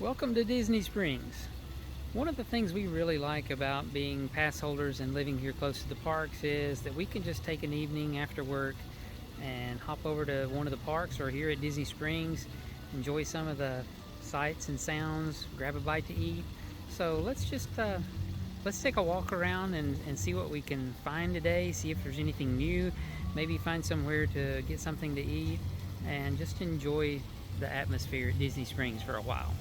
Welcome to Disney Springs. One of the things we really like about being pass holders and living here close to the parks is that we can just take an evening after work and hop over to one of the parks or here at Disney Springs, enjoy some of the sights and sounds, grab a bite to eat. So let's take a walk around and see what we can find today, see if there's anything new, maybe find somewhere to get something to eat and just enjoy the atmosphere at Disney Springs for a while.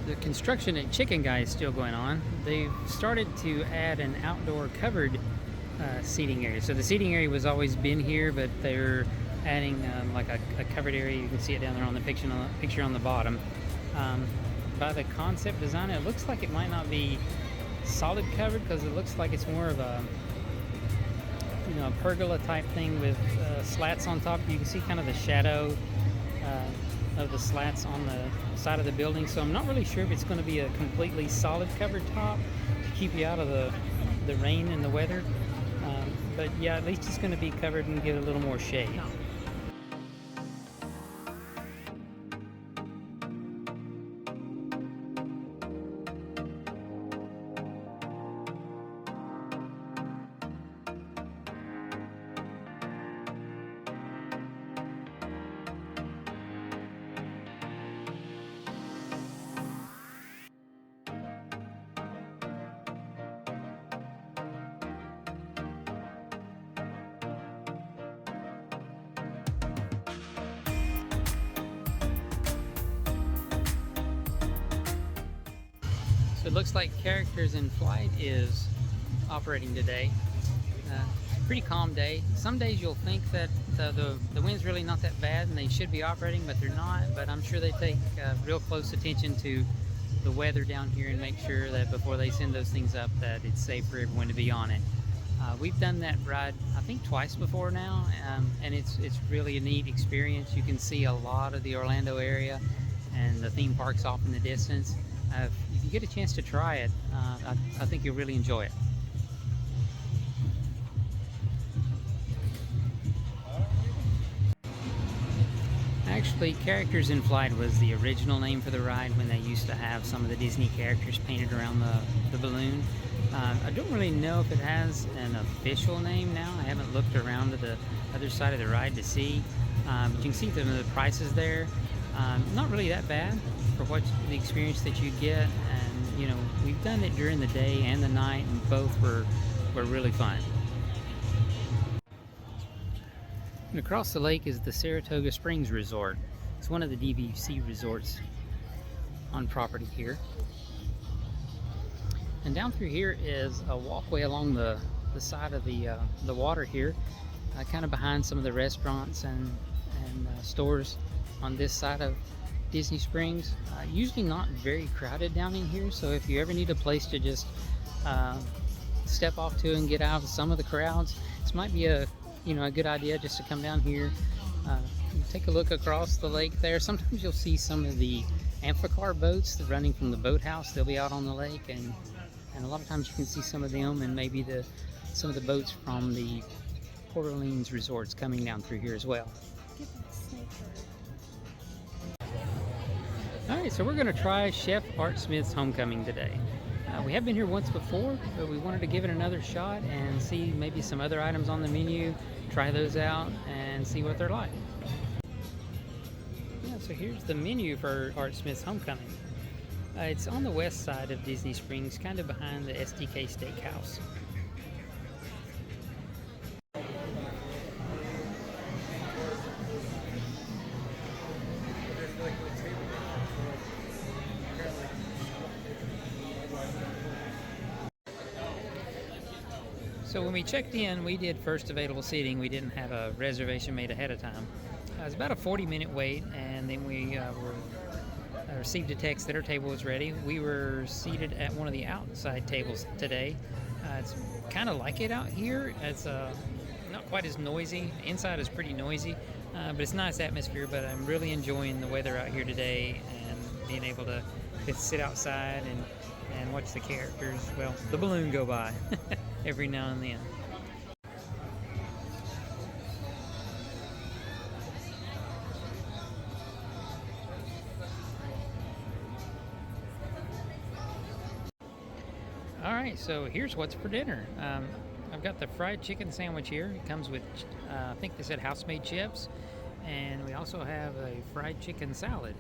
The construction at Chicken Guy is still going on. They've started to add an outdoor covered seating area. So the seating area was always been here, but they're adding like a covered area. You can see it down there on the picture on the bottom. By the concept design, it looks like it might not be solid covered because it looks like it's more of a a pergola type thing with slats on top. You can see kind of the shadow of the slats on the side of the building, so I'm not really sure if it's going to be a completely solid covered top to keep you out of the rain and the weather, but yeah, at least it's going to be covered and give it a little more shade. So it looks like Characters in Flight is operating today. Pretty calm day. Some days you'll think that the wind's really not that bad and they should be operating, but they're not. But I'm sure they take real close attention to the weather down here and make sure that before they send those things up that it's safe for everyone to be on it. We've done that ride I think twice before now, and it's really a neat experience. You can see a lot of the Orlando area and the theme parks off in the distance. If you get a chance to try it, I think you'll really enjoy it. Actually, Characters in Flight was the original name for the ride when they used to have some of the Disney characters painted around the balloon. I don't really know if it has an official name now. I haven't looked around to the other side of the ride to see. But you can see the prices there. Not really that bad for what the experience that you get, and we've done it during the day and the night, and both were really fun. And across the lake is the Saratoga Springs Resort. It's one of the DVC resorts on property here. And down through here is a walkway along the side of the water here. kind of behind some of the restaurants and stores on this side of Disney Springs. Usually not very crowded down in here, so if you ever need a place to just step off to and get out of some of the crowds, this might be a good idea just to come down here, take a look across the lake there. Sometimes you'll see some of the amphicar boats running from the boathouse. They'll be out on the lake, and a lot of times you can see some of them, and maybe some of the boats from the Port Orleans resorts coming down through here as well. Alright, so we're going to try Chef Art Smith's Homecoming today. We have been here once before, but we wanted to give it another shot and see maybe some other items on the menu, try those out, and see what they're like. Yeah, so here's the menu for Art Smith's Homecoming. It's on the west side of Disney Springs, kind of behind the STK Steakhouse. So when we checked in, we did first available seating. We didn't have a reservation made ahead of time. It was about a 40-minute wait, and then we received a text that our table was ready. We were seated at one of the outside tables today. It's kind of like it out here. It's not quite as noisy. Inside is pretty noisy, but it's a nice atmosphere. But I'm really enjoying the weather out here today and being able to just sit outside and watch the characters, well, the balloon go by every now and then. Alright, so here's what's for dinner. I've got the fried chicken sandwich here. It comes with, I think they said house-made chips. And we also have a fried chicken salad.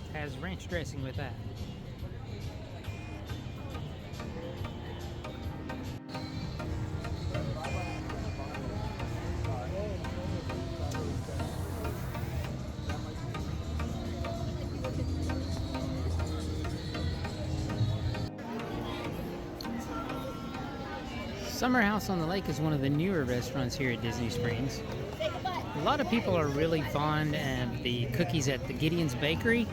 It has ranch dressing with that. Summer House on the Lake is one of the newer restaurants here at Disney Springs. A lot of people are really fond of the cookies at the Gideon's Bakery,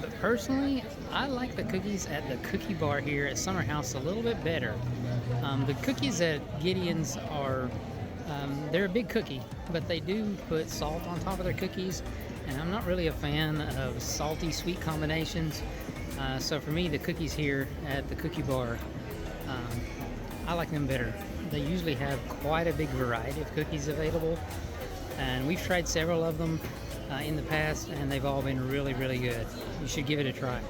but personally, I like the cookies at the Cookie Bar here at Summer House a little bit better. The cookies at Gideon's are, they're a big cookie, but they do put salt on top of their cookies, and I'm not really a fan of salty sweet combinations. So for me, the cookies here at the Cookie Bar, I like them better. They usually have quite a big variety of cookies available, and we've tried several of them in the past, and they've all been really, really good. You should give it a try.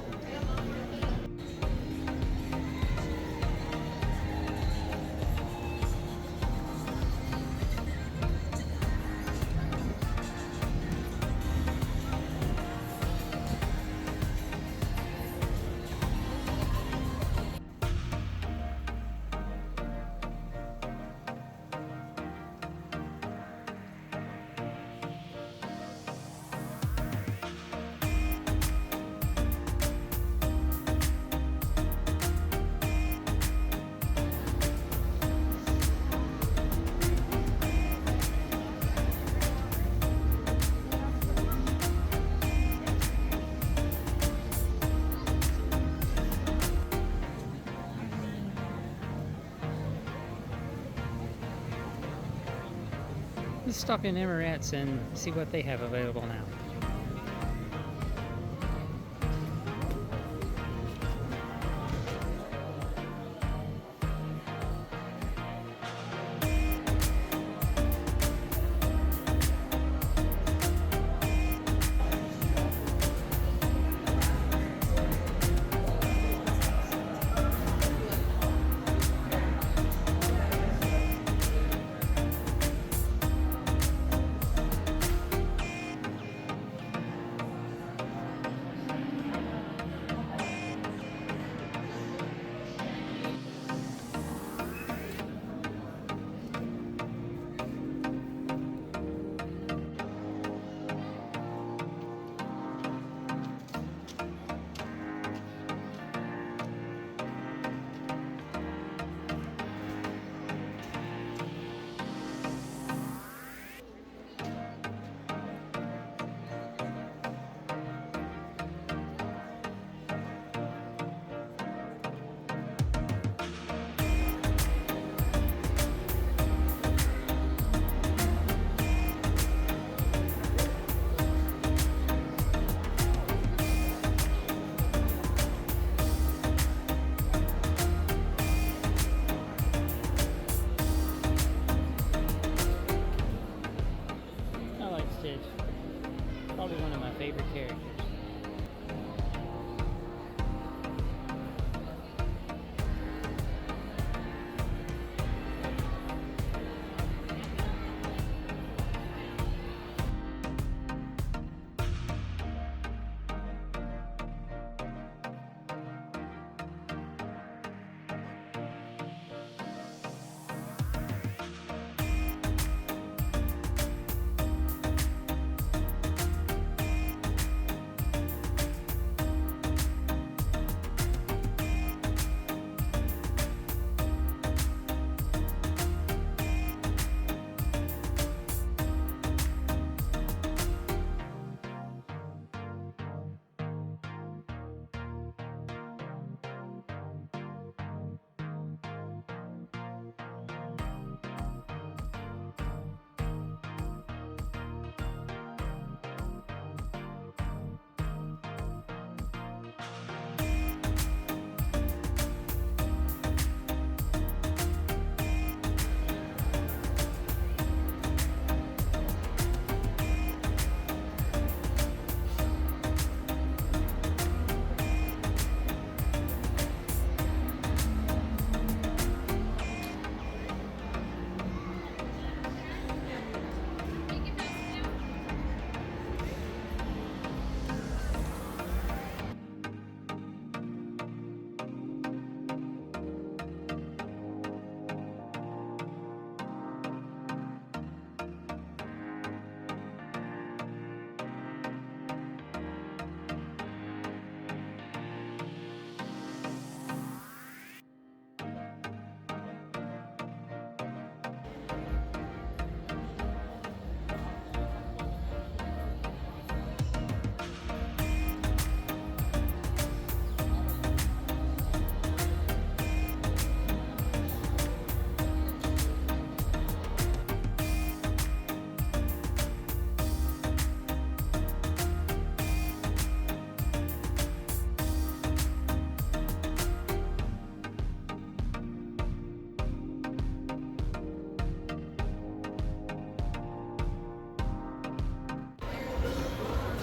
Let's stop in Emirates and see what they have available now.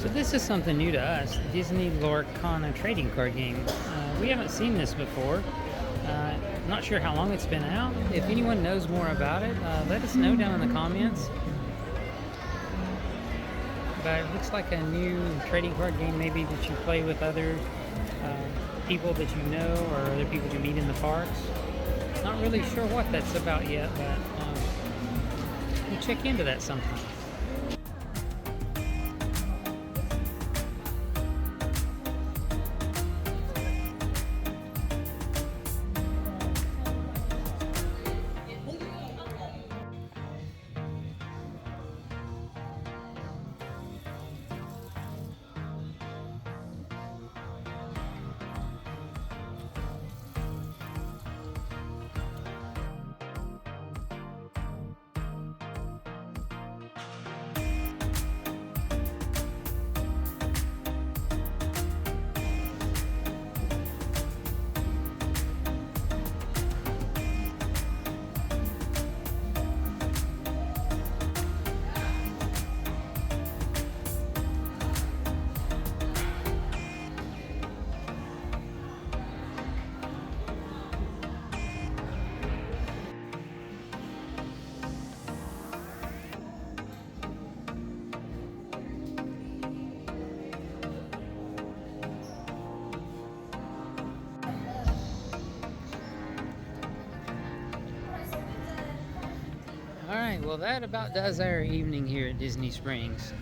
So this is something new to us, Disney Lorcana trading card game. We haven't seen this before. Not sure how long it's been out. If anyone knows more about it, let us know down in the comments. But it looks like a new trading card game maybe that you play with other people that you know or other people you meet in the parks. Not really sure what that's about yet, but we'll check into that sometime. Alright, well that about does our evening here at Disney Springs.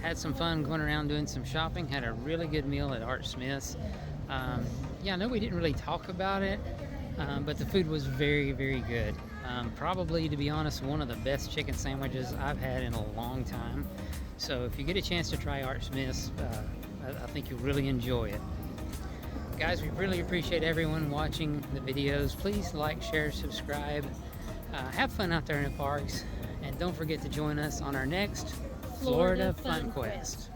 Had some fun going around doing some shopping, had a really good meal at Art Smith's. Yeah, I know we didn't really talk about it, but the food was very, very good. Probably, to be honest, one of the best chicken sandwiches I've had in a long time. So if you get a chance to try Art Smith's, I think you'll really enjoy it. Guys, we really appreciate everyone watching the videos. Please like, share, subscribe. Have fun out there in the parks, and don't forget to join us on our next Florida Fun Quest.